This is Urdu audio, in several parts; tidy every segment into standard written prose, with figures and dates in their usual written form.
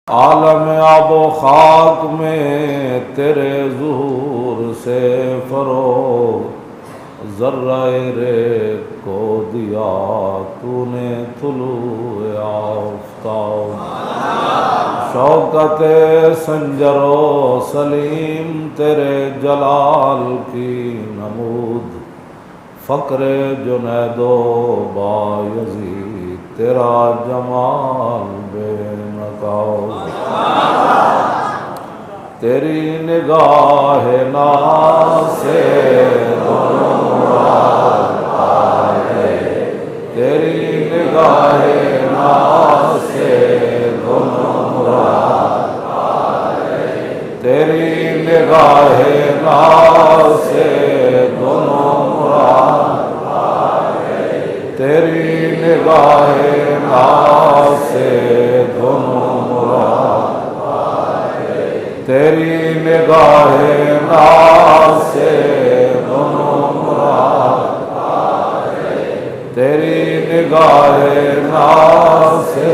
عالم آب و خاک میں تیرے ظہور سے فروغ، ذرہ رے کو دیا تو نے طلوع آفتاب، شوکت سنجر و سلیم تیرے جلال کی نمود، فقر جنید و بایزید تیرا جمال بے نقاب، تیری نگاہ ناز سے دونوں مراد پائے، تیری نگاہ ناز سے دونوں مراد پائے، تیری نگاہ ناز سے دونوں مراد پائے، تیری نگاہ ناز سے دونوں مراد پائے، تیری نگاہ ناز سے دونوں مراد پائے، تیری نگاہ ناز سے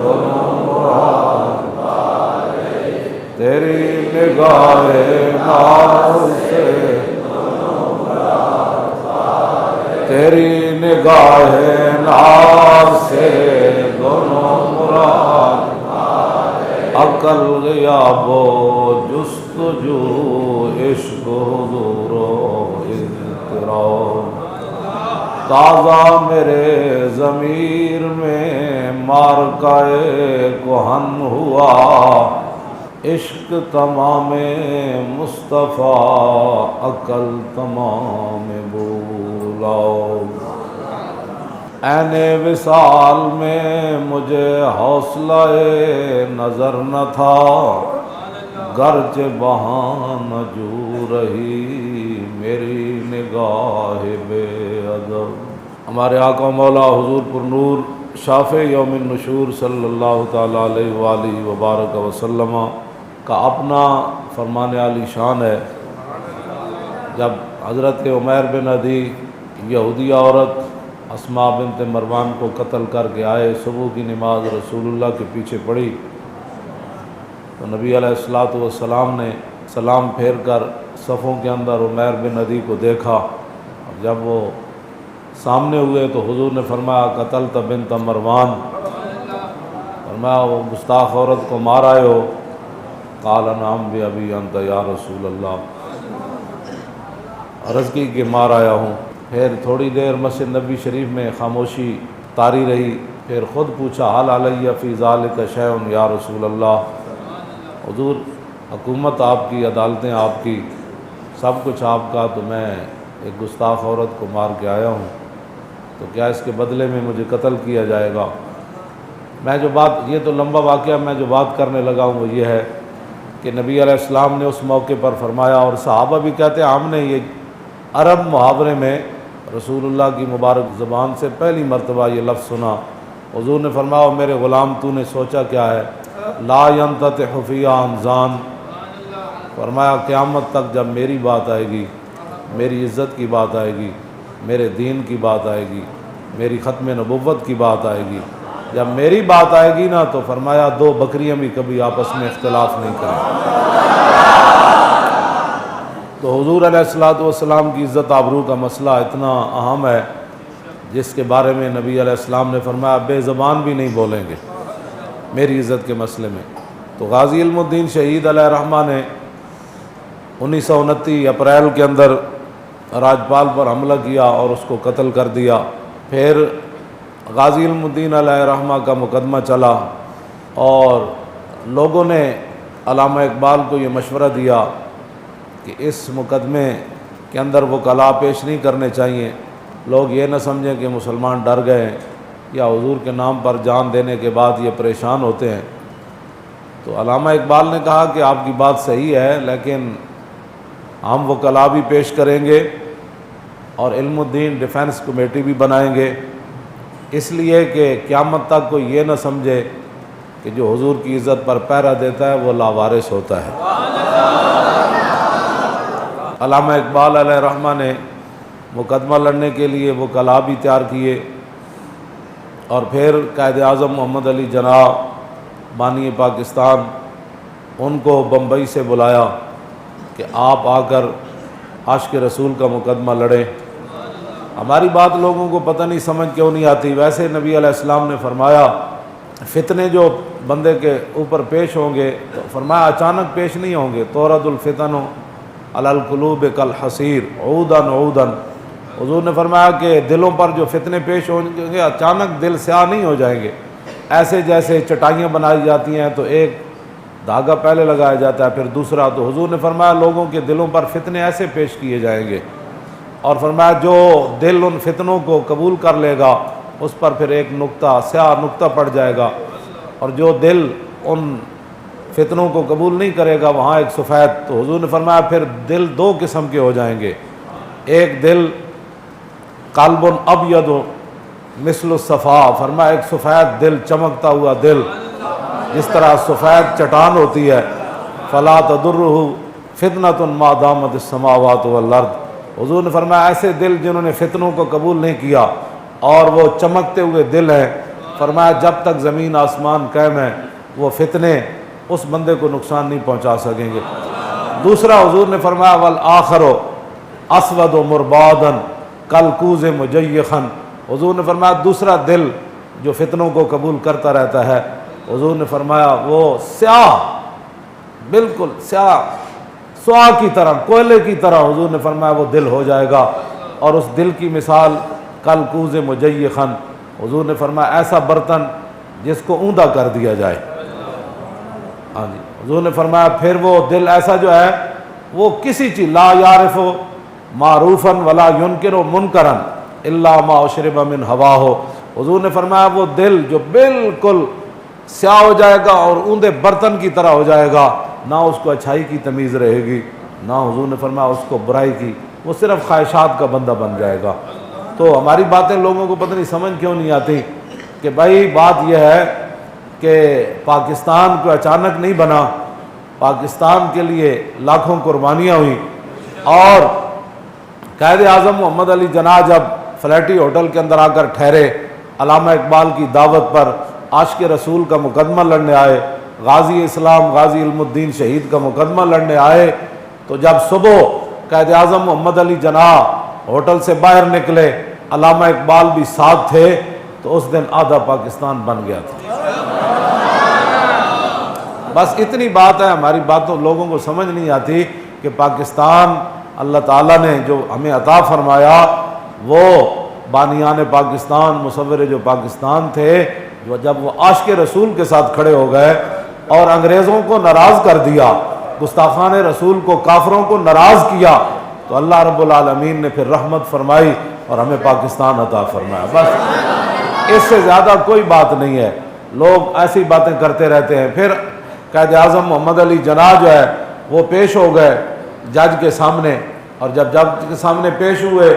دونوں مراد پائے، تیری نگاہ ناز سے دونوں مراد پائے، تیری نگاہ ناز سے دونوں مراد پائے، عقل غیاب و جستجو عشق و حضور و اضطراب، تازہ میرے ضمیر میں مارکائے کہن ہوا، عشق تمام مصطفیٰ عقل تمام بولاؤ، عین وصال میں مجھے حوصلہ نظر نہ تھا، گرچہ بہانہ جو رہی میری نگاہ بے ادب۔ ہمارے آقا مولا حضور پر نور شافع یوم النشور صلی اللہ تعالیٰ علیہ وآلہ وبارک وسلم کا اپنا فرمان عالی شان ہے۔ جب حضرت عمیر بن عدی یہودی عورت اسماء بنت مروان کو قتل کر کے آئے، صبح کی نماز رسول اللہ کے پیچھے پڑھی تو نبی علیہ الصلوۃ والسلام نے سلام پھیر کر صفوں کے اندر عمیر بن عدی کو دیکھا، اور جب وہ سامنے ہوئے تو حضور نے فرمایا قتلت بنت مروان، فرمایا وہ گستاخ عورت کو مار آئے ہو؟ قال نعم بأبی انت یا رسول اللہ، عرض کی کہ مار آیا ہوں۔ پھر تھوڑی دیر مسجد نبی شریف میں خاموشی طاری رہی، پھر خود پوچھا حل علی فی ذلک شیء یا رسول اللہ، حضور حکومت آپ کی، عدالتیں آپ کی، سب کچھ آپ کا، تو میں ایک گستاخ عورت کو مار کے آیا ہوں، تو کیا اس کے بدلے میں مجھے قتل کیا جائے گا؟ میں جو بات، یہ تو لمبا واقعہ، میں جو بات کرنے لگا ہوں وہ یہ ہے کہ نبی علیہ السلام نے اس موقع پر فرمایا، اور صحابہ بھی کہتے ہیں ہم نے یہ عرب محاورے میں رسول اللہ کی مبارک زبان سے پہلی مرتبہ یہ لفظ سنا۔ حضور نے فرمایا میرے غلام تو نے سوچا کیا ہے؟ لا ينتطع فی انزان، فرمایا قیامت تک جب میری بات آئے گی، میری عزت کی بات آئے گی، میرے دین کی بات آئے گی، میری ختم نبوت کی بات آئے گی، جب میری بات آئے گی نا تو فرمایا دو بکریاں بھی کبھی آپس میں اختلاف نہیں کریں۔ تو حضور علیہ الصلوۃ والسلام کی عزت آبرو کا مسئلہ اتنا اہم ہے جس کے بارے میں نبی علیہ السلام نے فرمایا بے زبان بھی نہیں بولیں گے میری عزت کے مسئلے میں۔ تو غازی علم الدین شہید علیہ رحمہ نے 1929 اپریل کے اندر راجپال پر حملہ کیا اور اس کو قتل کر دیا۔ پھر غازی علم الدین علیہ رحمہ کا مقدمہ چلا اور لوگوں نے علامہ اقبال کو یہ مشورہ دیا کہ اس مقدمے کے اندر وکلاء پیش نہیں کرنے چاہیے، لوگ یہ نہ سمجھیں کہ مسلمان ڈر گئے ہیں یا حضور کے نام پر جان دینے کے بعد یہ پریشان ہوتے ہیں۔ تو علامہ اقبال نے کہا کہ آپ کی بات صحیح ہے، لیکن ہم وکلاء بھی پیش کریں گے اور علم الدین ڈیفنس کمیٹی بھی بنائیں گے، اس لیے کہ قیامت تک کوئی یہ نہ سمجھے کہ جو حضور کی عزت پر پہرا دیتا ہے وہ لاوارث ہوتا ہے۔ علامہ اقبال علیہ رحمہ نے مقدمہ لڑنے کے لیے وکلاء بھی تیار کیے، اور پھر قائد اعظم محمد علی جناح بانی پاکستان، ان کو بمبئی سے بلایا کہ آپ آ کر عاشق رسول کا مقدمہ لڑیں۔ ہماری بات لوگوں کو پتہ نہیں سمجھ کیوں نہیں آتی۔ ویسے نبی علیہ السلام نے فرمایا فتنے جو بندے کے اوپر پیش ہوں گے تو فرمایا اچانک پیش نہیں ہوں گے، تورد الفتن علی القلوب کالحصیر عودا عودا۔ حضور نے فرمایا کہ دلوں پر جو فتنے پیش ہوں گے اچانک دل سیاہ نہیں ہو جائیں گے، ایسے جیسے چٹائیاں بنائی جاتی ہیں تو ایک دھاگا پہلے لگایا جاتا ہے پھر دوسرا، تو حضور نے فرمایا لوگوں کے دلوں پر فتنے ایسے پیش کیے جائیں گے، اور فرمایا جو دل ان فتنوں کو قبول کر لے گا اس پر پھر ایک نقطہ سیاہ نقطہ پڑ جائے گا، اور جو دل ان فتنوں کو قبول نہیں کرے گا وہاں ایک سفید۔ تو حضور نے فرمایا پھر دل دو قسم کے ہو جائیں گے، ایک دل قلب ابید مثل الصفا، فرمایا ایک سفید دل چمکتا ہوا دل، جس طرح سفید چٹان ہوتی ہے، فلا تضرہ فتنۃ ما دامت السماوات والارض۔ حضور نے فرمایا ایسے دل جنہوں نے فتنوں کو قبول نہیں کیا اور وہ چمکتے ہوئے دل ہیں، فرمایا جب تک زمین آسمان قائم ہے وہ فتنے اس بندے کو نقصان نہیں پہنچا سکیں گے۔ دوسرا حضور نے فرمایا والآخر اسود مربادا کالکوز مجیخا، حضور نے فرمایا دوسرا دل جو فتنوں کو قبول کرتا رہتا ہے، حضور نے فرمایا وہ سیاہ، بالکل سیاہ سوا کی طرح، کوئلے کی طرح، حضور نے فرمایا وہ دل ہو جائے گا، اور اس دل کی مثال کالکوز مجیخا، حضور نے فرمایا ایسا برتن جس کو اوندا کر دیا جائے۔ ہاں جی، حضور نے فرمایا پھر وہ دل ایسا جو ہے وہ کسی چیز لا یعرف معروفا ولا ینکر منکرا الا ما اشرب من ہواہ، حضور نے فرمایا وہ دل جو بالکل سیاہ ہو جائے گا اور اوندے برتن کی طرح ہو جائے گا، نہ اس کو اچھائی کی تمیز رہے گی نہ حضور نے فرمایا اس کو برائی کی، وہ صرف خواہشات کا بندہ بن جائے گا۔ تو ہماری باتیں لوگوں کو پتہ نہیں سمجھ کیوں نہیں آتی کہ بھائی بات یہ ہے کہ پاکستان کو اچانک نہیں بنا، پاکستان کے لیے لاکھوں قربانیاں ہوئیں، اور قائد اعظم محمد علی جناح جب فلیٹی ہوٹل کے اندر آ کر ٹھہرے، علامہ اقبال کی دعوت پر عاشق رسول کا مقدمہ لڑنے آئے، غازی اسلام غازی علم الدین شہید کا مقدمہ لڑنے آئے، تو جب صبح قائد اعظم محمد علی جناح ہوٹل سے باہر نکلے، علامہ اقبال بھی ساتھ تھے، تو اس دن آدھا پاکستان بن گیا تھا۔ بس اتنی بات ہے، ہماری باتوں لوگوں کو سمجھ نہیں آتی کہ پاکستان اللہ تعالیٰ نے جو ہمیں عطا فرمایا، وہ بانیان پاکستان مصور جو پاکستان تھے، جو جب وہ عاشق رسول کے ساتھ کھڑے ہو گئے اور انگریزوں کو ناراض کر دیا، گستاخان رسول کو کافروں کو ناراض کیا، تو اللہ رب العالمین نے پھر رحمت فرمائی اور ہمیں پاکستان عطا فرمایا۔ بس اس سے زیادہ کوئی بات نہیں ہے، لوگ ایسی باتیں کرتے رہتے ہیں۔ پھر قائد اعظم محمد علی جناح جو ہے وہ پیش ہو گئے جج کے سامنے، اور جب جج کے سامنے پیش ہوئے،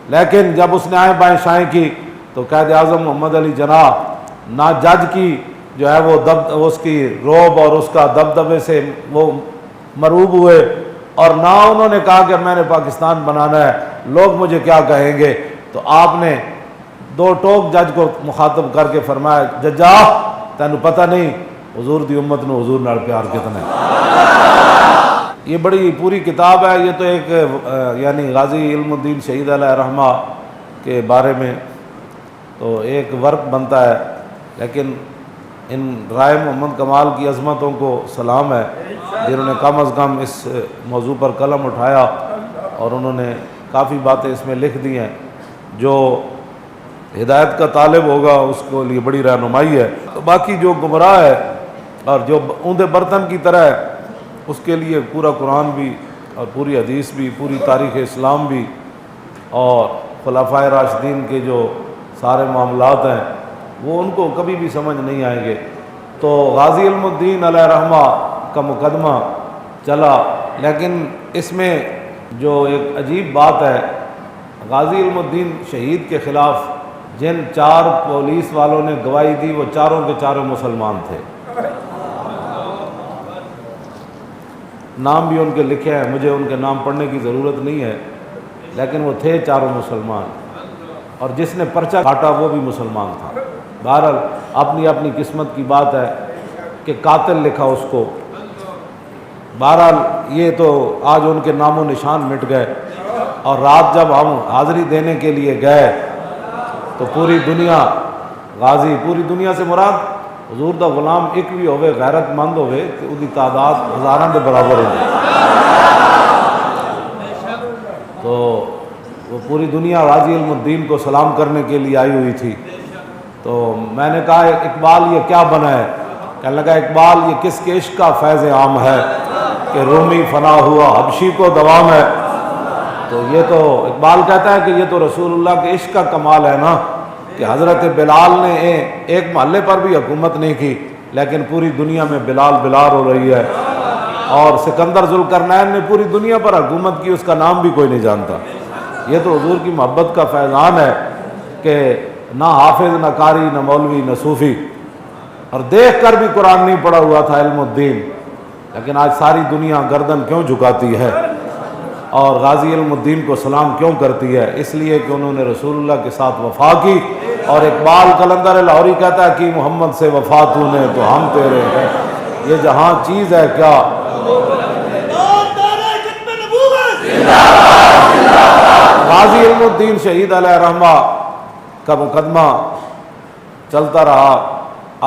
لیکن جب اس نے آئیں بائیں شائیں کی تو قائد اعظم محمد علی جناح نہ جج کی جو ہے وہ اس کی روب اور اس کا دبدبے سے وہ مروب ہوئے، اور نہ انہوں نے کہا کہ میں نے پاکستان بنانا ہے، لوگ مجھے کیا کہیں گے۔ تو آپ نے دو ٹوک جج کو مخاطب کر کے فرمایا ججا تینوں پتہ نہیں حضور دی امت نو حضور نال پیار کتنا ہے۔ یہ بڑی پوری کتاب ہے، یہ تو ایک یعنی غازی علم الدین شہید علیہ رحمہ کے بارے میں تو ایک ورق بنتا ہے، لیکن ان رائے محمد کمال کی عظمتوں کو سلام ہے جنہوں نے کم از کم اس موضوع پر قلم اٹھایا، اور انہوں نے کافی باتیں اس میں لکھ دی ہیں جو ہدایت کا طالب ہوگا اس کو لیے بڑی رہنمائی ہے۔ تو باقی جو گمراہ ہے اور جو اوندے برتن کی طرح ہے اس کے لیے پورا قرآن بھی اور پوری حدیث بھی، پوری تاریخ اسلام بھی، اور خلفائے راشدین کے جو سارے معاملات ہیں وہ ان کو کبھی بھی سمجھ نہیں آئیں گے۔ تو غازی علم الدین علیہ رحمہ کا مقدمہ چلا، لیکن اس میں جو ایک عجیب بات ہے، غازی علم الدین شہید کے خلاف جن 4 پولیس والوں نے گواہی دی وہ چاروں کے چاروں مسلمان تھے، نام بھی ان کے لکھے ہیں، مجھے ان کے نام پڑھنے کی ضرورت نہیں ہے، لیکن وہ تھے چاروں مسلمان، اور جس نے پرچہ کاٹا وہ بھی مسلمان تھا۔ بہرحال اپنی اپنی قسمت کی بات ہے، کہ قاتل لکھا اس کو۔ بہرحال یہ تو آج ان کے نام و نشان مٹ گئے، اور رات جب ہم حاضری دینے کے لیے گئے تو پوری دنیا غازی، پوری دنیا سے مراد حضور دا غلام ایک بھی ہوئے غیرت مند ہوئے کہ ان کی تعداد ہزاراں دے برابر ہے۔ تو وہ پوری دنیا غازی علم الدین کو سلام کرنے کے لیے آئی ہوئی تھی۔ تو میں نے کہا اقبال یہ کیا بنا ہے؟ کہنے لگا اقبال یہ کس کے عشق کا فیض عام ہے کہ رومی فنا ہوا حبشی کو دوام ہے۔ تو یہ تو اقبال کہتا ہے کہ یہ تو رسول اللہ کے عشق کا کمال ہے نا، کہ حضرت بلال نے ایک محلے پر بھی حکومت نہیں کی لیکن پوری دنیا میں بلال بلال ہو رہی ہے، اور سکندر ذوالقرنین نے پوری دنیا پر حکومت کی، اس کا نام بھی کوئی نہیں جانتا۔ یہ تو حضور کی محبت کا فیضان ہے کہ نہ حافظ نہ قاری نہ مولوی نہ صوفی، اور دیکھ کر بھی قرآن نہیں پڑھا ہوا تھا علم الدین، لیکن آج ساری دنیا گردن کیوں جھکاتی ہے اور غازی علم الدین کو سلام کیوں کرتی ہے؟ اس لیے کہ انہوں نے رسول اللہ کے ساتھ وفا کی، اور اقبال قلندر لاہوری کہتا ہے کہ محمد سے وفا تو نے تو ہم تیرے ہیں۔ یہ جہاں چیز ہے کیا، غازی علم الدین شہید علیہ رحمہ کا مقدمہ چلتا رہا،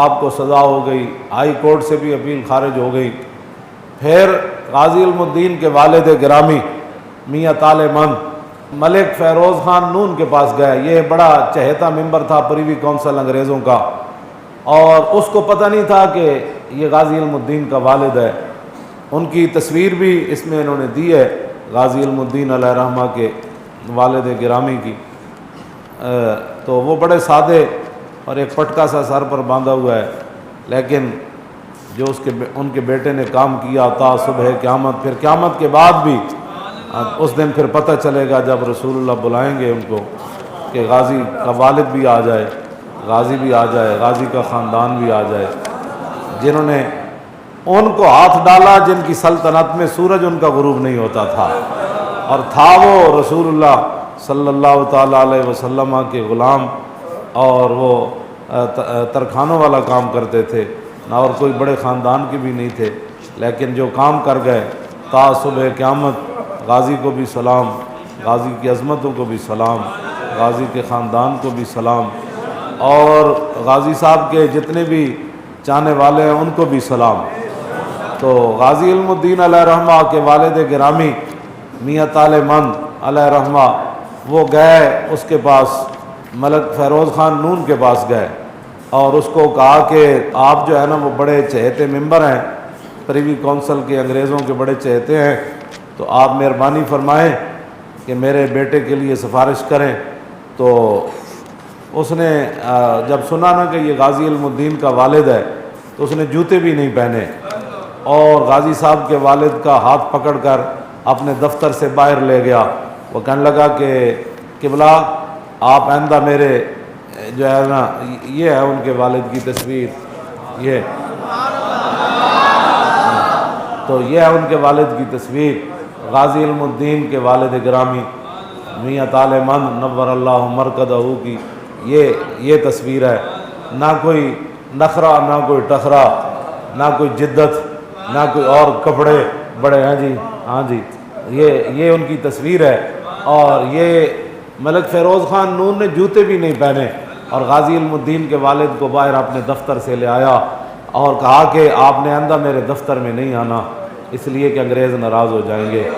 آپ کو سزا ہو گئی، ہائی کورٹ سے بھی اپیل خارج ہو گئی۔ پھر غازی علم الدین کے والد گرامی میاں طالع مند ملک فیروز خان نون کے پاس گئے۔ یہ بڑا چہیتا ممبر تھا پریوی کونسل انگریزوں کا، اور اس کو پتہ نہیں تھا کہ یہ غازی علم الدین کا والد ہے۔ ان کی تصویر بھی اس میں انہوں نے دی ہے، غازی علم الدین علیہ رحمہ کے والد گرامی کی۔ تو وہ بڑے سادے اور ایک پٹکا سا سر پر باندھا ہوا ہے، لیکن جو ان کے بیٹے نے کام کیا تا صبح قیامت، پھر قیامت کے بعد بھی اس دن پھر پتہ چلے گا جب رسول اللہ بلائیں گے ان کو کہ غازی کا والد بھی آ جائے، غازی بھی آ جائے، غازی کا خاندان بھی آ جائے، جنہوں نے ان کو ہاتھ ڈالا جن کی سلطنت میں سورج ان کا غروب نہیں ہوتا تھا، اور تھا وہ رسول اللہ صلی اللہ تعالیٰ علیہ وسلم کے غلام، اور وہ ترخانوں والا کام کرتے تھے، نہ اور کوئی بڑے خاندان کے بھی نہیں تھے، لیکن جو کام کر گئے تا صبح قیامت۔ غازی کو بھی سلام، غازی کی عظمتوں کو بھی سلام، غازی کے خاندان کو بھی سلام، اور غازی صاحب کے جتنے بھی چاہنے والے ہیں ان کو بھی سلام۔ تو غازی علم الدین علیہ رحمہ کے والد گرامی میاں طالع مند علیہ رحمہ وہ گئے اس کے پاس، ملک فیروز خان نون کے پاس گئے، اور اس کو کہا کہ آپ جو ہے نا وہ بڑے چہیتے ممبر ہیں پریوی کونسل کے، انگریزوں کے بڑے چہیتے ہیں، تو آپ مہربانی فرمائیں کہ میرے بیٹے کے لیے سفارش کریں۔ تو اس نے جب سنا نا کہ یہ غازی علم الدین کا والد ہے تو اس نے جوتے بھی نہیں پہنے، اور غازی صاحب کے والد کا ہاتھ پکڑ کر اپنے دفتر سے باہر لے گیا۔ وہ کہنے لگا کہ قبلہ آپ آئندہ میرے جو ہے نا، یہ ہے ان کے والد کی تصویر، یہ تو یہ ہے ان کے والد کی تصویر، غازی علم الدین کے والد گرامی میاں طالع مند نور اللہ مرکزہ کی یہ تصویر ہے۔ نہ کوئی نخرہ، نہ کوئی ٹخرا، نہ کوئی جدت، نہ کوئی اور کپڑے بڑے ہیں جی، ہاں جی، یہ ان کی تصویر ہے۔ اور یہ ملک فیروز خان نون نے جوتے بھی نہیں پہنے، اور غازی علم الدین کے والد کو باہر اپنے دفتر سے لے آیا اور کہا کہ آپ نے آئندہ میرے دفتر میں نہیں آنا، اس لیے کہ انگریز ناراض ہو جائیں گے۔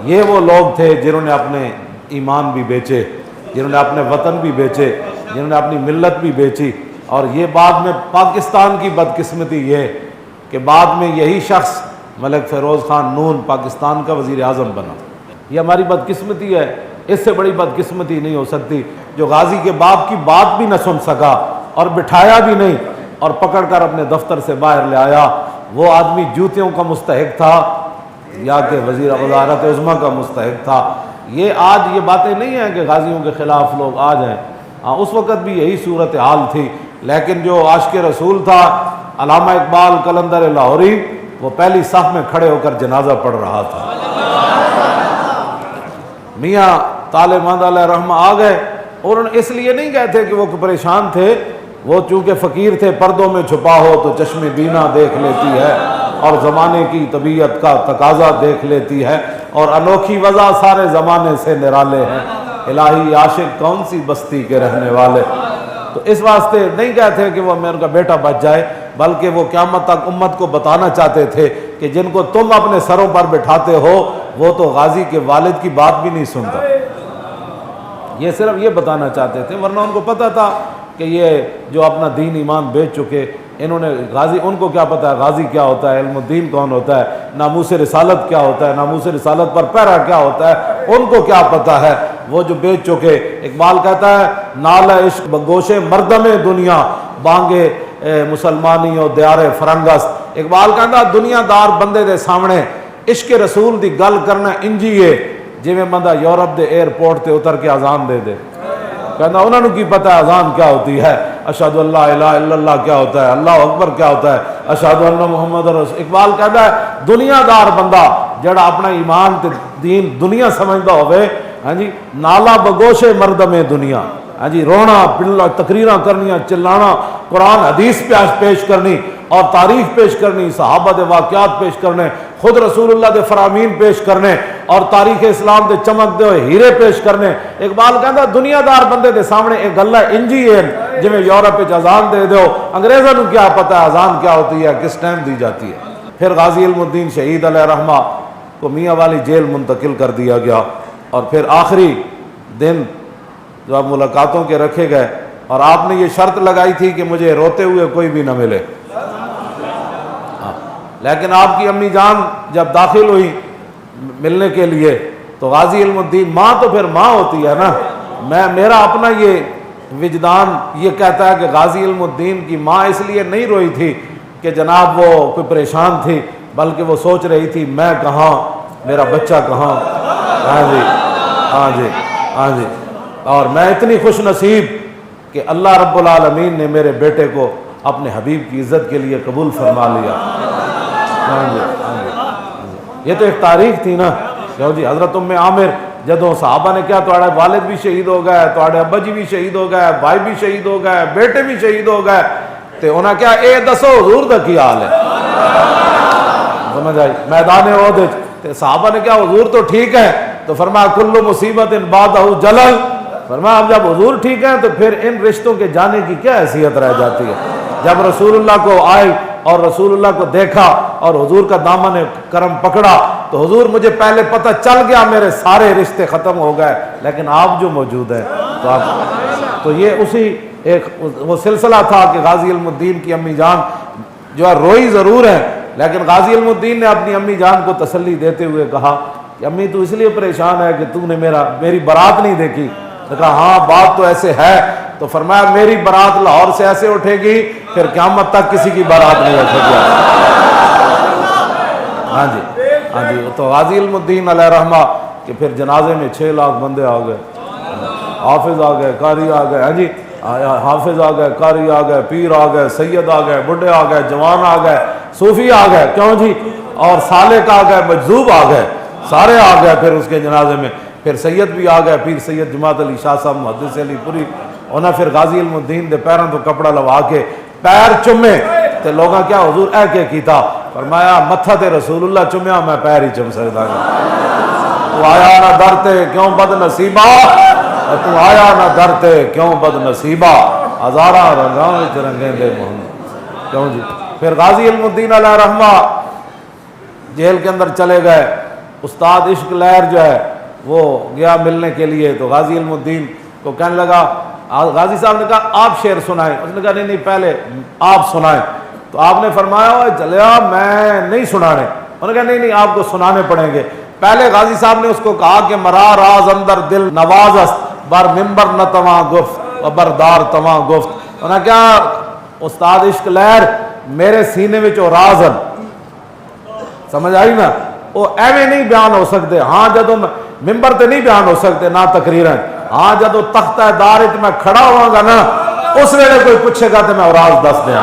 یہ وہ لوگ تھے جنہوں نے اپنے ایمان بھی بیچے، جنہوں نے اپنے وطن بھی بیچے، جنہوں نے اپنی ملت بھی بیچی، اور یہ بعد میں پاکستان کی بدقسمتی یہ کہ بعد میں یہی شخص ملک فیروز خان نون پاکستان کا وزیر اعظم بنا۔ یہ ہماری بدقسمتی ہے، اس سے بڑی بدقسمتی نہیں ہو سکتی جو غازی کے باپ کی بات بھی نہ سن سکا اور بٹھایا بھی نہیں اور پکڑ کر اپنے دفتر سے باہر لے آیا۔ وہ آدمی جوتیوں کا مستحق تھا یا کہ وزیر وزارت عظمیٰ کا مستحق تھا؟ یہ آج یہ باتیں نہیں ہیں کہ غازیوں کے خلاف لوگ آ جائیں، اس وقت بھی یہی صورتحال تھی، لیکن جو عاشق رسول تھا علامہ اقبال قلندر لاہوری، وہ پہلی صف میں کھڑے ہو کر جنازہ پڑھ رہا تھا۔ میاں طالع مند علیہ رحمہ آ گئے، اور اس لیے نہیں گئے تھے کہ وہ پریشان تھے، وہ چونکہ فقیر تھے، پردوں میں چھپا ہو تو چشم بینا دیکھ لیتی ہے، اور زمانے کی طبیعت کا تقاضا دیکھ لیتی ہے، اور انوکھی وضع سارے زمانے سے نرالے ہیں، الہی عاشق کون سی بستی کے رہنے والے۔ تو اس واسطے نہیں کہتے کہ وہ میرے کا بیٹا بچ جائے، بلکہ وہ قیامت تک امت کو بتانا چاہتے تھے کہ جن کو تم اپنے سروں پر بٹھاتے ہو وہ تو غازی کے والد کی بات بھی نہیں سنتا۔ یہ صرف یہ بتانا چاہتے تھے، ورنہ ان کو پتہ تھا کہ یہ جو اپنا دین ایمان بیچ چکے، انہوں نے غازی، ان کو کیا پتہ ہے غازی کیا ہوتا ہے، علم الدین کون ہوتا ہے، ناموس رسالت کیا ہوتا ہے، ناموس رسالت پر پہرا کیا ہوتا ہے، ان کو کیا پتہ ہے، وہ جو بیچ چکے۔ اقبال کہتا ہے نال عشق بگوش مردم دنیا بانگے مسلمانی و دیار فرنگس۔ اقبال کہتا دنیا دار بندے دے سامنے عشق رسول دی گل کرنا انجیے جویں بندہ یورپ دے ایئرپورٹ تے اتر کے اذان دے دے۔ کہنا انہوں نے کی پتہ ہے اذان کیا ہوتی ہے، اشہد اللہ الہ الا اللہ کیا ہوتا ہے، اللہ اکبر کیا ہوتا ہے، اشہد ان محمد رسول۔ اقبال کہتا ہے دنیا دار بندہ جڑا اپنا ایمان تے دین دنیا سمجھدا ہوئے، ہاں جی، نالا بگوش مردم دنیا، ہاں جی، رونا پلنا تقریراں کرنیاں چلانا، قرآن حدیث پیش کرنی اور تاریخ پیش کرنی، صحابہ دے واقعات پیش کرنے، خود رسول اللہ دے فرامین پیش کرنے اور تاریخ اسلام دے چمک دے ہوئے ہیرے پیش کرنے۔ اقبال کہتا دنیا دار بندے دے سامنے ایک گلہ انجی ہے جویں یورپ وچ اذان دے دیو، انگریزاں نوں کیا پتہ ہے اذان کیا ہوتی ہے، کس ٹائم دی جاتی ہے۔ پھر غازی علم الدین شہید علیہ رحمہ کو میاں والی جیل منتقل کر دیا گیا، اور پھر آخری دن جو ملاقاتوں کے رکھے گئے، اور آپ نے یہ شرط لگائی تھی کہ مجھے روتے ہوئے کوئی بھی نہ ملے، لیکن آپ کی امی جان جب داخل ہوئی ملنے کے لیے تو غازی علم الدین، ماں تو پھر ماں ہوتی ہے نا، میرا اپنا یہ وجدان یہ کہتا ہے کہ غازی علم الدین کی ماں اس لیے نہیں روئی تھی کہ جناب وہ کوئی پریشان تھی، بلکہ وہ سوچ رہی تھی میں کہاں، میرا بچہ کہاں۔ ہاں جی ہاں جی ہاں جی، اور میں اتنی خوش نصیب کہ اللہ رب العالمین نے میرے بیٹے کو اپنے حبیب کی عزت کے لیے قبول فرما لیا۔ ہاں جی ہاں جی، یہ تو ایک تاریخ تھی نا۔ جی حضرت ام عامر جدوں صحابہ نے کیا تہاڑے والد بھی شہید ہو گئے، تہاڑے ابا جی بھی شہید ہو گئے، بھائی بھی شہید ہو گئے، بیٹے بھی شہید ہو گئے، تے انہاں کیا اے دسو حضور دا کی حال ہے، سمجھ آئی، میدان احد تے صحابہ نے کیا حضور تو ٹھیک ہے، تو فرمایا کل مصیبت بعدہ جلل، فرمایا اب جب حضور ٹھیک ہے تو پھر ان رشتوں کے جانے کی کیا حیثیت رہ جاتی ہے۔ جب رسول اللہ کو آئی اور رسول اللہ کو دیکھا اور حضور کا دامن کرم پکڑا تو حضور مجھے پہلے پتہ چل گیا میرے سارے رشتے ختم ہو گئے، لیکن آپ جو موجود ہیں تو یہ اسی ایک وہ سلسلہ تھا کہ غازی علم الدین کی امی جان جو ہے روئی ضرور ہے، لیکن غازی علم الدین نے اپنی امی جان کو تسلی دیتے ہوئے کہا کہ امی تو اس لیے پریشان ہے کہ تو نے میری برات نہیں دیکھی۔ نے کہا ہاں بات تو ایسے ہے، تو فرمایا میری برات لاہور سے ایسے اٹھے گی پھر قیامت تک کسی کی برات نہیں اٹھے گی۔ ہاں جی ہاں جی، تو غازی علم الدین علیہ رحمہ کہ پھر جنازے میں 6 لاکھ بندے آ گئے، حافظ آ گئے، قاری آ گئے، ہاں جی حافظ آ گئے، قاری آ گئے، پیر آ گئے، سید آ گئے، بڈھے آ گئے، جوان آ گئے، صوفی آ گئے، کیوں جی، اور سالک آ گئے، مجذوب آ گئے، سارے آ گئے پھر اس کے جنازے میں۔ پھر سید بھی آ گئے، پیر سید جماعت علی شاہ صاحب محدث علی پوری، انہیں پھر غازی علم الدین دے پیروں تو کپڑا لوا کے پیر چومے تے لوگاں کیا حضور اے کے کیتا، فرمایا متھا تے رسول اللہ چومیا میں پیر ہی چم سکدا تو آیا نہ در تے کیوں بد نصیبہ، تو آیا نہ در تے کیوں بد نصیبہ، ہزاراں رنگاں وچ رنگیں دے محمد، کیوں جی۔ پھر غازی علم الدین علیہ رحمہ جیل کے اندر چلے گئے، استاد عشق لہر جو ہے وہ گیا ملنے کے لیے، تو غازی علم الدین کو کہنے لگا، غازی صاحب نے کہا آپ شعر سنائیں، اس نے کہا نہیں نہیں پہلے آپ سنائیں، تو آپ نے فرمایا چلیا میں نہیں سنانے، انہوں نے کہا نہیں نہیں آپ کو سنانے پڑیں گے۔ پہلے غازی صاحب نے اس کو کہا کہ مرا راز اندر دل نوازست بر ممبر نہ تواں گفت و بردار تواں گفت، انہوں نے کہا استاد عشق لہر میرے سینے میں جو راز ہیں، سمجھ آئی نا، وہ ایویں نہیں بیان ہو سکتے، ہاں جدو ممبر تے نہیں بیان ہو سکتے نہ تقریریں، ہاں جدو تختہ دار میں کھڑا ہوا گا نا اس ویلے کوئی پوچھے گا تو میں راز دس دیا،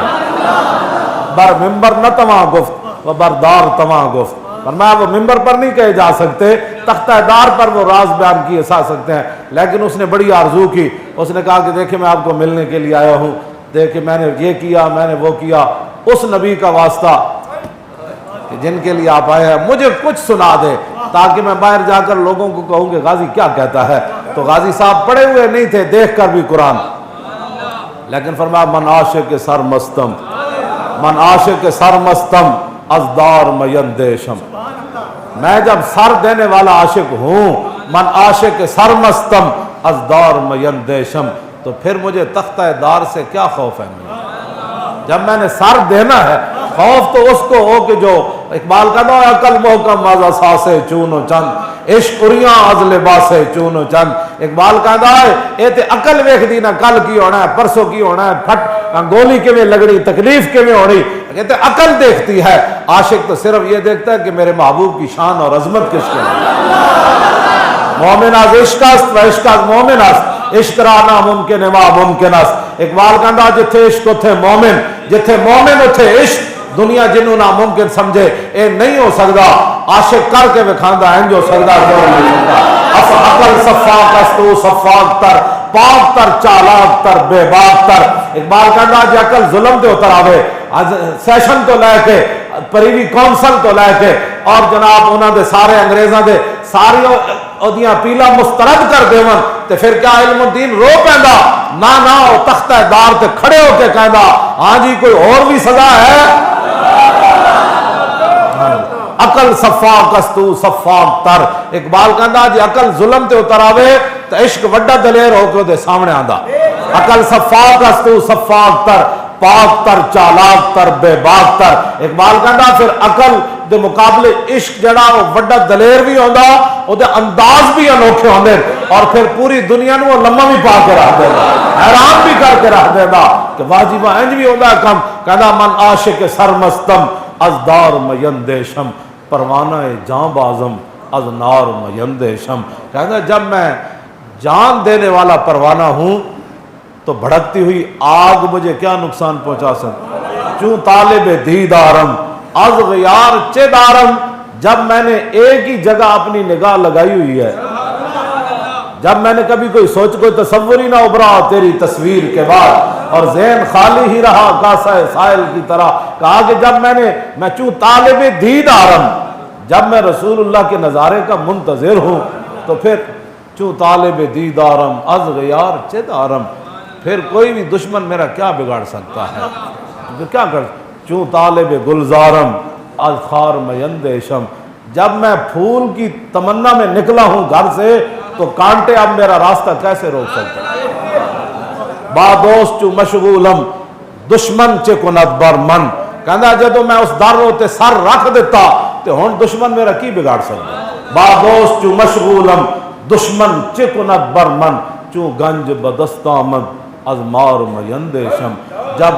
بر ممبر نہ تواں گفت و بردار تواں گفت، فرمایا وہ ممبر پر نہیں کہے جا سکتے، تختہ دار پر وہ راز بیان کیے جا سکتے ہیں، لیکن اس نے بڑی آرزو کی، اس نے کہا کہ دیکھیں میں آپ کو ملنے کے لیے آیا ہوں، دیکھ کہ میں نے یہ کیا، میں نے وہ کیا، اس نبی کا واسطہ کہ جن کے لیے آپ آئے ہیں مجھے کچھ سنا دے تاکہ میں باہر جا کر لوگوں کو کہوں کہ غازی کیا کہتا ہے۔ تو غازی صاحب پڑھے ہوئے نہیں تھے، دیکھ کر بھی قرآن، لیکن فرمایا من عاشق سر مستم، من عاشق سر مستم ازدار میندیشم، میں جب سر دینے والا عاشق ہوں، من عاشق سر مستم ازدار میندیشم، تو پھر مجھے تختہ دار سے کیا خوف ہے؟ مجھے جب میں نے سر دینا ہے، خوف تو اس کو ہو کہ جو اقبال کا نا عقل محکم از اساسے چون و چند، عشق اریاں از لباسے چون و چند، اقبال کہتا ہے اے تے عقل ویکھ دی نا کل کی ہونا ہے، پرسوں کی ہونا ہے، پھٹ گولی کے میں لگڑی، تکلیف کے میں ہونی، کہتے عقل دیکھتی ہے، عاشق تو صرف یہ دیکھتا ہے کہ میرے محبوب کی شان اور عظمت کس کے ہے۔ مومن از عشق است و عشق از مومن است، عشق را ناممکن ما ممکن است، اقبال کہتا جتھے عشق اتھے مومن، جتھے مومن اتھے عشق، دنیا جنوں ناممکن سمجھے اے نہیں ہو سکتا، عاشق کر کے وکھاندا ہے جو سکدا کیوں نہیں سکتا۔ اس عقل صفاق است و صفاق تر، پاک تر چالاک تر بے باک تر، اقبال کہتا جے عقل ظلم تے اتر آوے، سیشن تو لے کے پریوی کونسل تو لے کے اور جناب انہاں دے سارے انگریزاں دے ساری اودیاں پیلا مسترد کر دیون تے پھر کیا علم الدین رو پیندا؟ نہ او تختہ دار تے کھڑے ہو کے کہندا ہاں جی کوئی اور بھی سزا ہے۔ عقل صفاق است و صفاق تر، اقبال کہندا جی عقل ظلم تے اتر آوے تے عشق وڈا دلیر ہو کے دے سامنے آندا۔ عقل صفاق است و صفاق تر، پاک تر چالاک تر بے باک تر، اقبال کہندا پھر عقل دے مقابلے عشق جڑا وہ وڈا دلیر بھی ہوندا، او دے انداز بھی انوکھے ہوندے، اور پھر پوری دنیا نو وہ لمحہ بھی پا کے رکھ دیندا، حیران بھی کر کے رکھ دیندا کہ واجبہ انج بھی ہوندا کم۔ کہندا من عاشق سرمستم از دار میندیشم، پروانہ جاں بازم از نار میندیشم، کہندا جب میں جان دینے والا پروانہ ہوں تو بھڑکتی ہوئی آگ مجھے کیا نقصان پہنچا سکتی؟ چوں طالب دیدارم از غیار چدارم، جب میں نے ایک ہی جگہ اپنی نگاہ لگائی ہوئی ہے، جب میں نے کبھی کوئی سوچ کوئی تصور ہی نہ ابھرا تیری تصویر کے بعد، اور ذہن خالی ہی رہا کاسہ سائل کی طرح، کہا کہ جب میں چوں طالب دیدارم، جب میں رسول اللہ کے نظارے کا منتظر ہوں تو پھر چوں طالب دیدارم از غیار چدارم، پھر کوئی بھی دشمن میرا کیا بگاڑ سکتا ہے؟ پھر کیا کر چوں طالب گلزارم از خار میندیشم، جب میں پھول کی تمنا میں نکلا ہوں گھر سے تو کانٹے اب میرا راستہ کیسے روک سکتے ہیں؟ با دوست چوں مشغولم دشمن چے کند بر من، کہندا جدو میں اس در ہوتے سر رکھ دیتا تو ہن دشمن میرا کی بگاڑ سکتا؟ با دوست چوں مشغولم دشمن چے کند بر من، چوں گنج بدست آمد از مار میندیشم، جب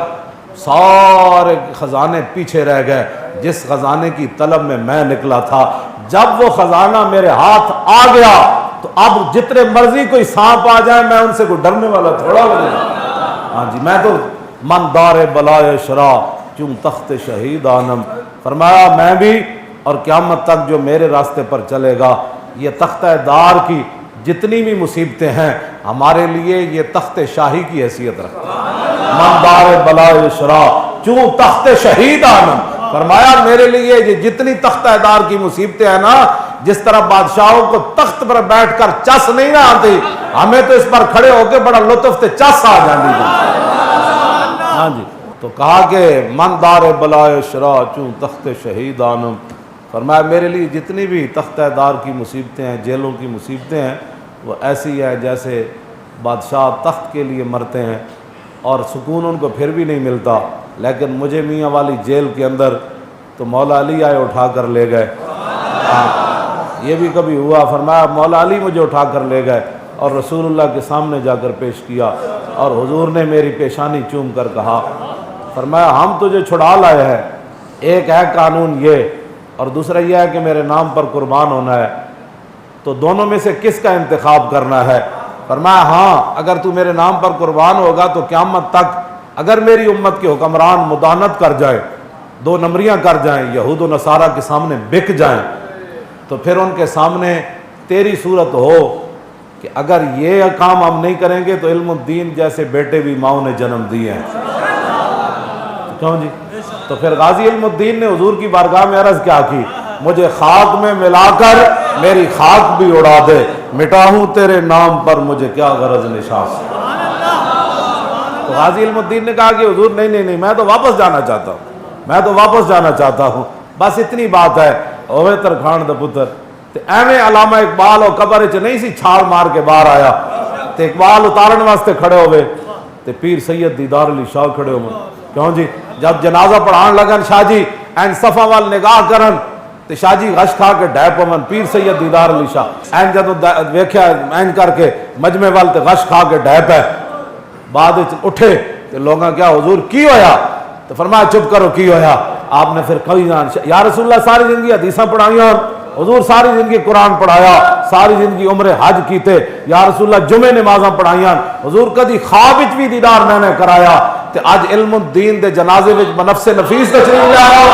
سارے خزانے پیچھے رہ گئے، جس خزانے کی طلب میں نکلا تھا، جب وہ خزانہ میرے ہاتھ آ گیا تو اب جتنے مرضی کوئی سانپ آ جائے میں ان سے کوئی ڈرنے والا تھوڑا ہوں۔ ہاں جی میں تو من دار بلائے شرا چوں تخت شہید آنم، فرمایا میں بھی اور قیامت تک جو میرے راستے پر چلے گا یہ تختہ دار کی جتنی بھی مصیبتیں ہیں ہمارے لیے یہ تخت شاہی کی حیثیت رکھتا ہے۔ من دار بلائے شرا چوں تخت شہید آنم، فرمایا میرے لیے یہ جتنی تختہ دار کی مصیبتیں ہیں نا، جس طرح بادشاہوں کو تخت پر بیٹھ کر چس نہیں نہ آتی، ہمیں تو اس پر کھڑے ہو کے بڑا لطف تے چس آ جاندی تھی۔ ہاں جی تو کہا کہ من دار بلائے شرا چوں تخت شہید آنم، فرمایا میرے لیے جتنی بھی تختہ دار کی مصیبتیں ہیں، جیلوں کی مصیبتیں ہیں، وہ ایسی ہے جیسے بادشاہ تخت کے لیے مرتے ہیں اور سکون ان کو پھر بھی نہیں ملتا، لیکن مجھے میاں والی جیل کے اندر تو مولا علی آئے اٹھا کر لے گئے۔ یہ بھی کبھی ہوا، فرمایا مولا علی مجھے اٹھا کر لے گئے اور رسول اللہ کے سامنے جا کر پیش کیا، اور حضور نے میری پیشانی چوم کر کہا، فرمایا ہم تجھے چھڑا لائے ہیں، ایک ہے قانون یہ اور دوسرا یہ ہے کہ میرے نام پر قربان ہونا ہے، تو دونوں میں سے کس کا انتخاب کرنا ہے؟ فرمایا ہاں اگر تو میرے نام پر قربان ہوگا تو قیامت تک اگر میری امت کے حکمران مداہنت کر جائیں، دو نمبریاں کر جائیں، یہود و نصارہ کے سامنے بک جائیں، تو پھر ان کے سامنے تیری صورت ہو کہ کہ اگر یہ کام ہم نہیں کریں گے تو علم الدین جیسے بیٹے بھی ماؤں نے جنم دیے ہیں. کیوں جی؟ تو پھر غازی علم الدین نے حضور کی بارگاہ میں عرض کیا کی؟ مجھے خاک میں ملا کر میری خاک بھی اڑا دے، مٹاؤں تیرے نام پر مجھے کیا غرض نشاس. تو غازی علم الدین نے کہا کہ حضور نہیں میں تو واپس جانا چاہتا ہوں، میں تو واپس جانا چاہتا ہوں، بس اتنی بات ہے. اوے ترکھان دا پتر تے ایویں علامہ اقبال اور قبر وچ نہیں سی چھال مار کے باہر آیا تے اقبال اتارن واسطے کھڑے ہوئے تے پیر سید دیدار علی شاہ کھڑے ہوئے. کیوں جی؟ جب جنازہ پڑھان لگن شاہ جی این صفا وال نگاہ کرن تے شاہ جی غش کھا کے ڈے پون. پیر سید دیدار علی شاہ این جدوں ویکھیا این کر کے مجمع وال تے غش کھا کے ڈے پے. بعد وچ اٹھے تے لوگاں کیا حضور کی ہویا؟ تو فرمایا چپ کرو کی ہویا. آپ نے پھر کبھی یا رسول اللہ ساری زندگی حدیثاں پڑھائیاں، حضور ساری زندگی قرآن پڑھایا، ساری زندگی عمر حج کیتے، یا رسول اللہ جمعے نمازاں پڑھائیاں، حضور کدی خواب وچ بھی دیدار میں نے کرایا. تے اج علم الدین دے جنازے وچ بنفس نفیس تشریف لے آیا.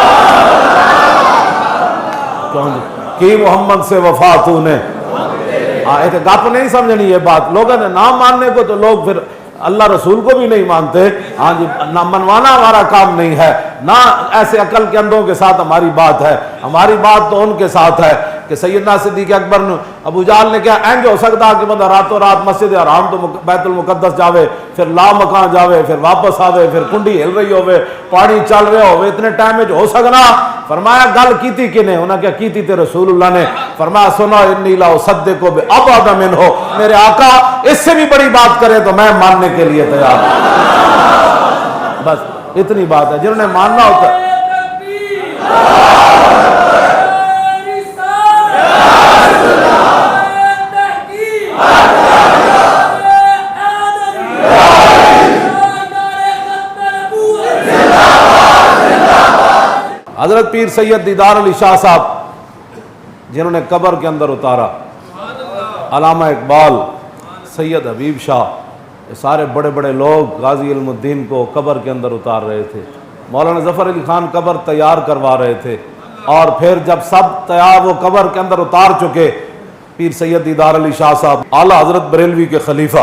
کیوں جی؟ کی محمد سے وفا تو نے. یہ گپ نہیں سمجھنی یہ بات. لوگوں نے نام ماننے کو تو لوگ پھر اللہ رسول کو بھی نہیں مانتے. ہاں جی، نہ منوانا ہمارا کام نہیں ہے، نہ ایسے عقل کے اندھوں کے ساتھ ہماری بات ہے. ہماری بات تو ان کے ساتھ ہے کہ سیدنا صدیق اکبر نے ابو جہل نے کیا اینج ہو سکتا کہ بندہ راتوں رات مسجد حرام تو بیت المقدس جاوے، پھر لا مکان جاوے، پھر واپس آوے، پھر کنڈی ہل رہی ہوئے، پانی چل رہے ہوئے، اتنے ٹائم میں ہو سکنا؟ فرمایا گل کیتی کنے؟ انہاں کیا کیتی تے رسول اللہ نے. فرمایا سنا انی لا اصدق بابعد منہ، میرے آقا اس سے بھی بڑی بات کرے تو میں ماننے کے لیے تیار ہوں. بس اتنی بات ہے. جنہوں نے ماننا ہوتا ہے حضرت پیر سید دیدار علی شاہ صاحب جنہوں نے قبر کے اندر اتارا، علامہ اقبال، سید حبیب شاہ، یہ سارے بڑے بڑے لوگ غازی علم الدین کو قبر کے اندر اتار رہے تھے. مولانا ظفر علی خان قبر تیار کروا رہے تھے، اور پھر جب سب تیار وہ قبر کے اندر اتار چکے، پیر سید دیدار علی شاہ صاحب اعلیٰ حضرت بریلوی کے خلیفہ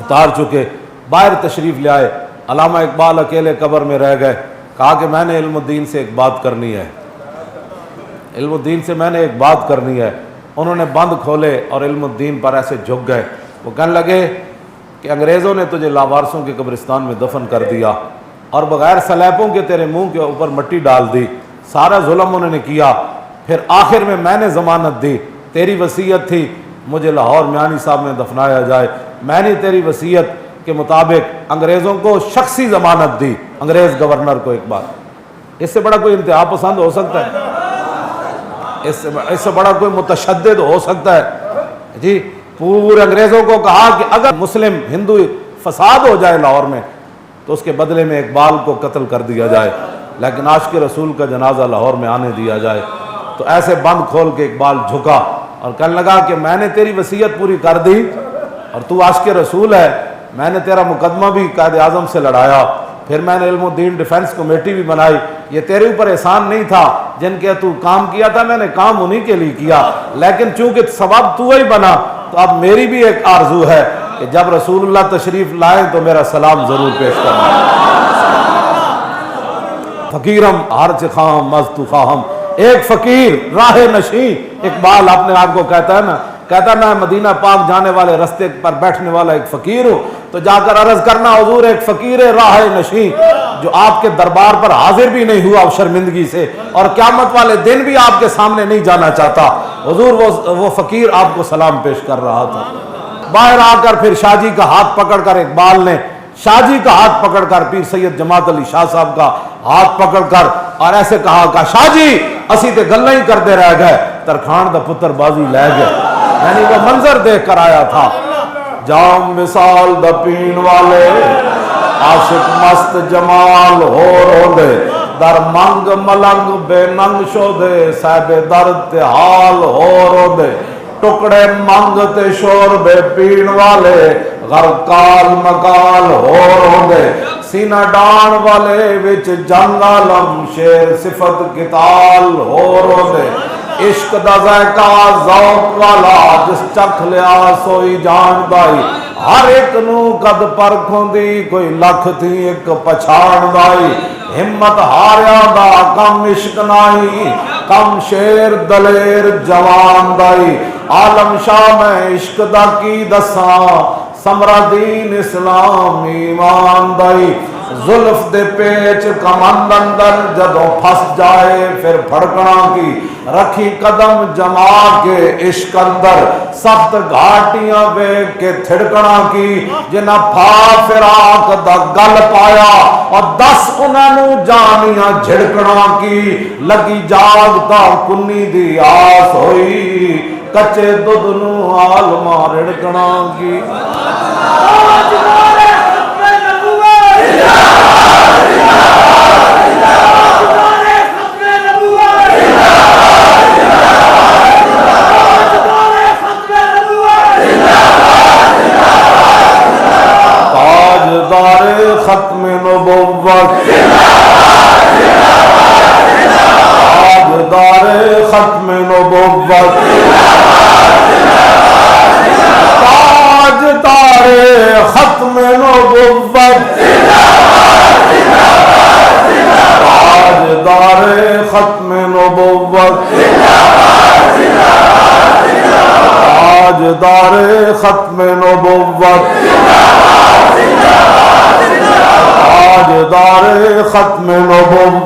اتار چکے، باہر تشریف لے آئے. علامہ اقبال اکیلے قبر میں رہ گئے. کہا کہ میں نے علم الدین سے ایک بات کرنی ہے، علم الدین سے میں نے ایک بات کرنی ہے. انہوں نے بند کھولے اور علم الدین پر ایسے جھک گئے. وہ کہنے لگے کہ انگریزوں نے تجھے لاوارثوں کے قبرستان میں دفن کر دیا اور بغیر سلیبوں کے تیرے منہ کے اوپر مٹی ڈال دی، سارا ظلم انہوں نے کیا. پھر آخر میں نے ضمانت دی، تیری وصیت تھی مجھے لاہور میانی صاحب میں دفنایا جائے، میں نے تیری وصیت کے مطابق انگریزوں کو شخصی ضمانت دی، انگریز گورنر کو. ایک بات، اس سے بڑا کوئی انتہا پسند ہو سکتا ہے؟ اس سے بڑا کوئی متشدد ہو سکتا ہے؟ جی پورے انگریزوں کو کہا کہ اگر مسلم ہندو فساد ہو جائے لاہور میں تو اس کے بدلے میں اقبال کو قتل کر دیا جائے، لیکن عاشق رسول کا جنازہ لاہور میں آنے دیا جائے. تو ایسے بند کھول کے اقبال جھکا اور کہنے لگا کہ میں نے تیری وصیت پوری کر دی اور تو عاشق رسول ہے، میں نے تیرا مقدمہ بھی قائد اعظم سے لڑایا، پھر میں نے علم الدین ڈیفنس کمیٹی بھی بنائی. یہ تیرے اوپر احسان نہیں تھا جن کے تو کام کیا تھا، میں نے کام انہی کے لیے کیا، لیکن چونکہ سبب تو ہی بنا تو اب میری بھی ایک آرزو ہے کہ جب رسول اللہ تشریف لائیں تو میرا سلام ضرور پیش کرنا. فقیرم ہرچ خواہم مست خواہم، ایک فقیر راہ نشیں. اقبال اپنے آپ کو کہتا ہے نا، کہتا میں مدینہ پاک جانے والے رستے پر بیٹھنے والا ایک فقیر ہوں. تو جا کر عرض کرنا حضور ایک فقیر راہ نشیں جو آپ کے دربار پر حاضر بھی نہیں ہوا شرمندگی سے، اور قیامت والے دن بھی آپ کے سامنے نہیں جانا چاہتا. حضور وہ فقیر آپ کو سلام پیش کر رہا تھا. باہر آ کر پھر شاہ جی کا ہاتھ پکڑ کر اقبال نے شاہ جی کا ہاتھ پکڑ کر پیر سید جماعت علی شاہ صاحب کا ہاتھ پکڑ کر اور ایسے کہا کہ شاہ جی اسی تے گلاں ہی کرتے رہ گئے، ترکھان دا پتر بازی لے گئے. یعنی وہ منظر دیکھ کر آیا تھا. جام مثال دا پین والے عاشق مست جمال ہو رو دے، در منگ ملنگ بے ننگ شو دے، صاحب درد تے حال ہو رو دے. ٹکڑے منگ تے شور بے پین والے غرقال مقال ہو رو دے. سینہ ڈان والے وچ جنگ عالم شیر صفت کتال ہو رو دے. عشق دا ذائقہ ذوق والا جس چکھ لیا سوئی جان دائی ہر ایک نو قد پرکھوں دی کوئی لکھ تھی ایک پچھان دائی ہمت ہاریا دا کم عشق نائی کم شیر دلیر جوان دائی عالم شاہ میں عشق دا کی دساں سمرا دین اسلام ایمان دائی زلف دے پیچ کمند اندر جدوں پھس جائے پھر پھڑکنا کی رکھی قدم جما کے عشق اندر سخت گھاٹیاں بے کے تھڑکنا کی جنہ پھا فراق دا گل پایا اور 10 انہوں جانیاں جھڑکنا کی لگی جاگتا کنی دی آس ہوئی کچے دودھ نو عالمہ رڑکنا کی تاجدار ختم نبوت تاجدار ختم نبوت تاجدار ختم نبوت تاجدار ختم نبوت تاجدار ختم نبوت تاجدار ختم نبوت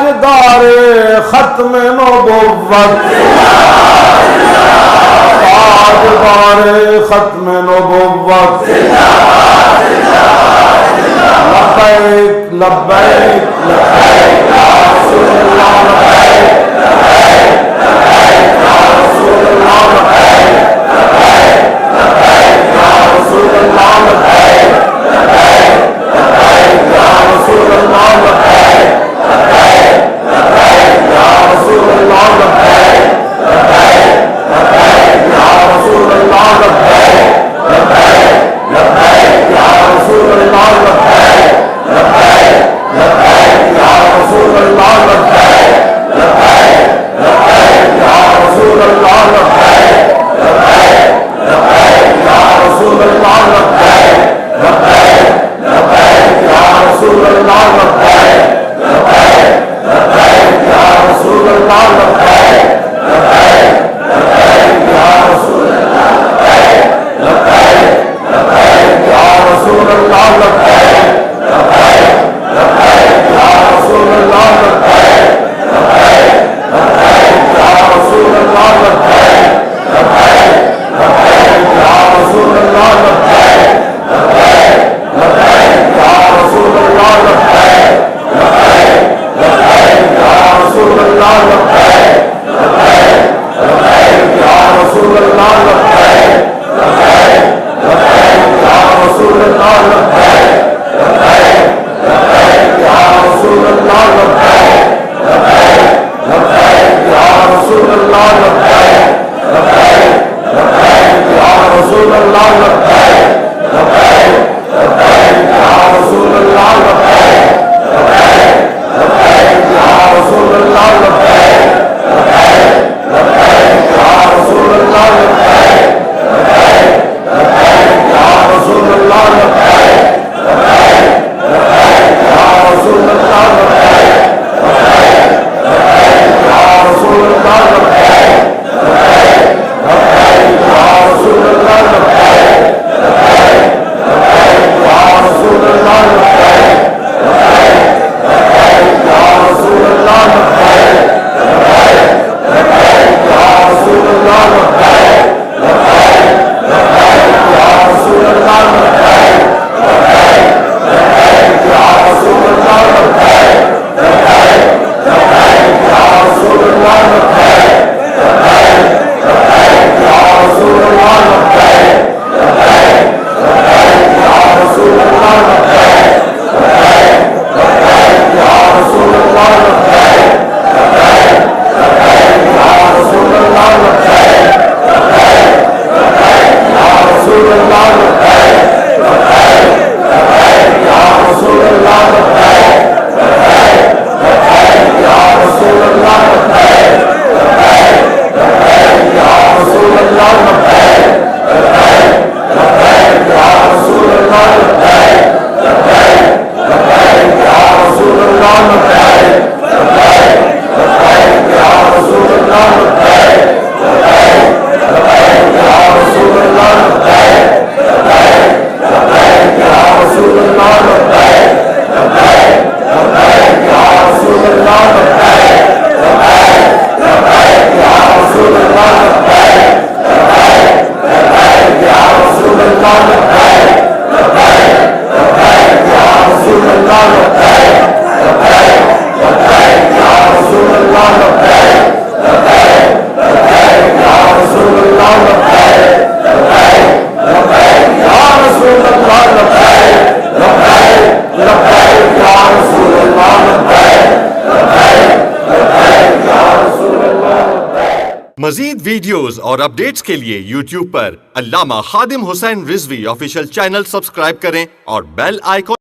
تاجدار ختم نبوت تاجدار ختم نبوت لبیک لبیک لبیک یا رسول اللہ لبیک لبیک لبیک یا رسول اللہ لبیک لبیک لبیک یا رسول اللہ لبیک لبیک لبیک یا رسول اللہ لبیک لبیک لبیک یا رسول اللہ لبیک لبیک لبیک یا رسول اللہ لبیک لبیک لبیک یا رسول اللہ لبیک لبیک لبیک یا رسول اللہ لبیک مزید ویڈیوز اور اپڈیٹس کے لیے یوٹیوب پر علامہ Khadim Hussain Rizvi official channel subscribe کریں اور بیل آئیکن